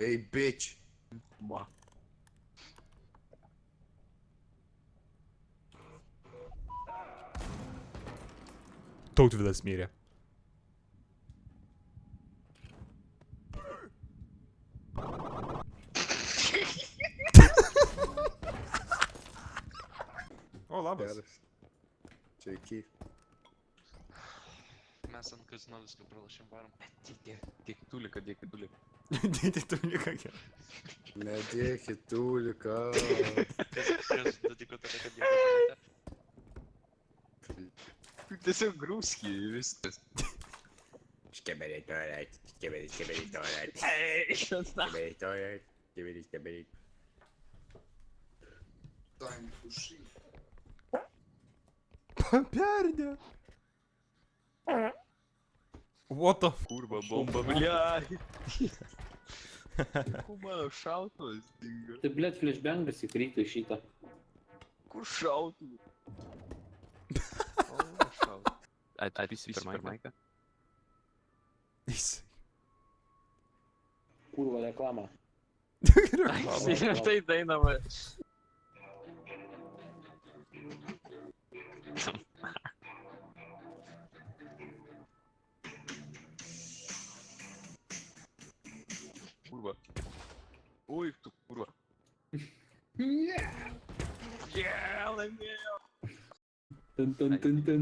Hey bitch. Ба. Tautvydas mirė. O, labas. Geras. Sveiki. Mes ant kazino viską pralašėm varom. Dėkit tulika, dėkit tulika. Dėti tu liką gerai. Nedėkit tūlika. Kas nutiko tada, kad jie pamatė? Tiesiog grūski ir viskas. Skibidi toilet. Skibidi toilet. Hey, Skibidi toilet. Skibidi. Time to shit. Perdė. What the f... Kurva bomba, bliai. Kur mano šautuvas dingo? Tai blėt flashbangas įkrito į šitą. Kur šautuvas? O, šautuvas. Visi per maiką? Jis. Kurva reklama. Ai, tai dainava. Kurva. Oi, tu kurva. Yeah, laimėjau. Tun tun tun tun.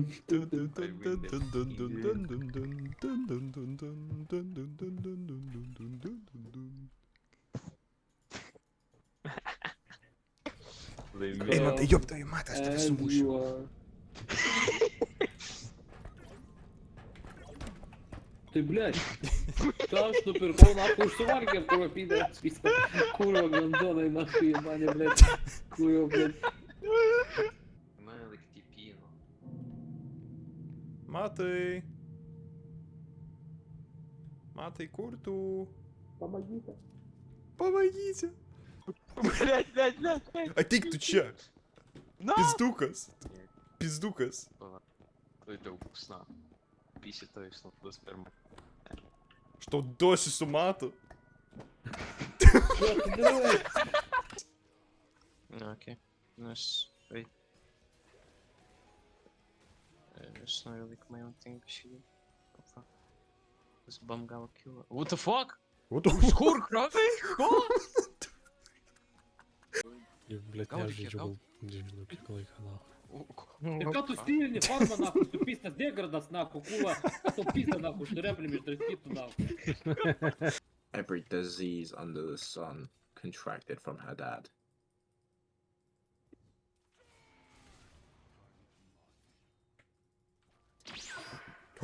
Laimėjau. Ei, matai, joptai, matai, aš tave sumušiu. Tai blėt. Tai aš nupirkau naku užsivargėm, kurva pydėras viską. Kurva gandonai naku į mane blėt. Kurva blėt. Mane laikti pino. Matai. Matai, kur tu? Pamagykite. Pavagyti. Блять. Ateik tu čia. Na! Pizdukas. Pizdukas. Tai daug sna. Pisi to išnaudos per mane. Aš tau duosiu su matu. What to do? Okay. Nice. Wait. It's not really my own thing, she. What the fuck? This bum got killed. What the fuck? Вот он. Скоро крови? Блять, Gal я reikia, žaidžiu gal? gal 2 minutės laiko, na. Ir ką tu stilini farmą naku, tu pistas degradas naku, kurva. Tu pistą naku, tu replėm išdraskytų naku. Every disease under the sun contracted from her dad.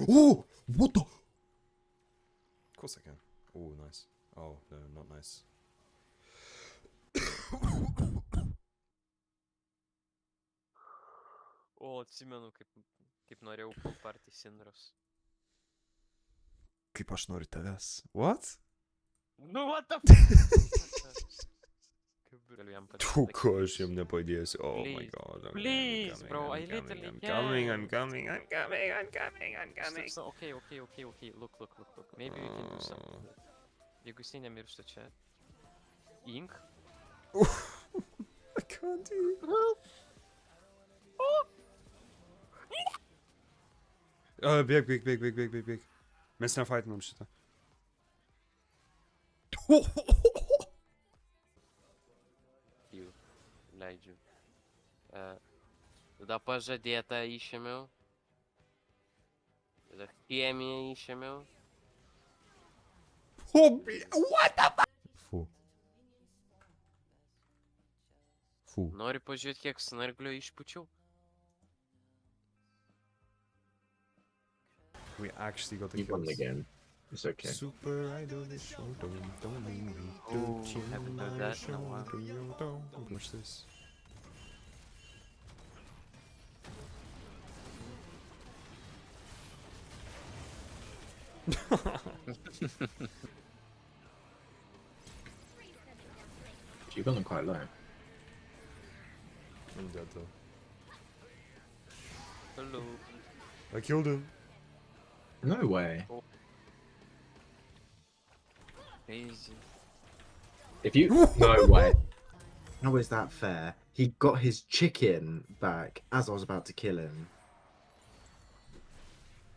Oh! What the? Of course I can. Oh, nice. Oh, no, not nice. O, atsimenu, kaip norėjau pulparti Sindros. Kaip aš noriu tavęs. What? Nu, what the f***? Kaip galiu jam padėti. Tu, ko aš jam nepadėsiu. Oh my Please. god. I'm Please, coming, bro, I'm I coming, literally I'm can't. coming, I'm coming, I'm coming, I'm coming, I'm coming. Okay. Look. Maybe we can do something. Jeigu jisai nemiršta čia. Ink. I can't do it. Bėg. Mes nefaitinam šitą. Jau. Leidžiu. Tada pažadėtą išėmiau. Tada chemiją išėmiau. What the fuck? Fu. Nori pažiūrėti, kiek snarglio išpučiau? We actually got the You won the kills. game. It's okay. Super idol is show, don't make me Oh, do haven't done that in a while. Don't push this. You got them quite low. I'm dead though. Hello. I killed him. No way. Crazy. If you no way. How is that fair? He got his chicken back as I was about to kill him.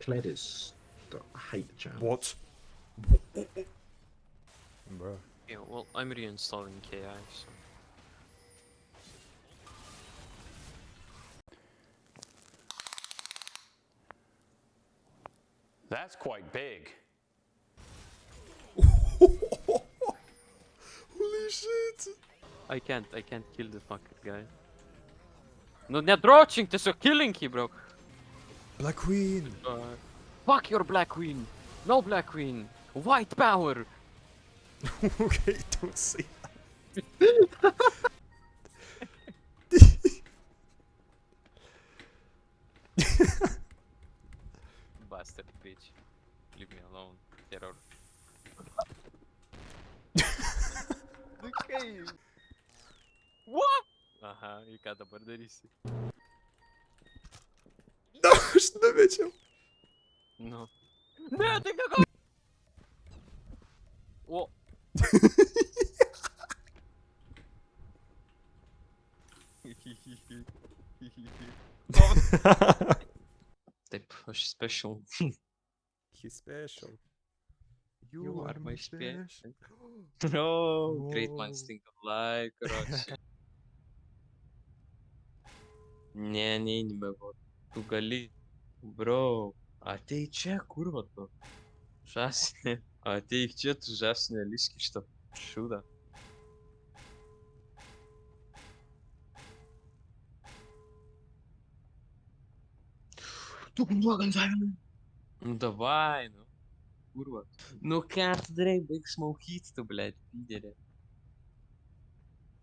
Kled is. I hate the champ. What? Bro. Yeah, well, I'm reinstalling KI, so. That's quite big. Holy shit! I can't kill the fucking guy. No, не дрочing, ты so killing he, bro. Black Queen! Fuck your Black Queen. No Black Queen. White power. Okay, don't say Bastard bitch. Leave me alone. Terror. What? Aha, и ką dabar darysi? No, aš nemečiau. Nu. Ne, tai negal. O. Taip, aš special. He's special. You are my special. No, great minds think alike, короче. Ne, neini miegot. Tu gali. Bro, ateik čia, kurva tu. Žasne. Ateik čia, tu žasne, liški šitą šūdą. Tu organizavimą. Nu davai, nu. Kurva. Nu ką tu darai, baig smaukyt tu, blėt, lyderė.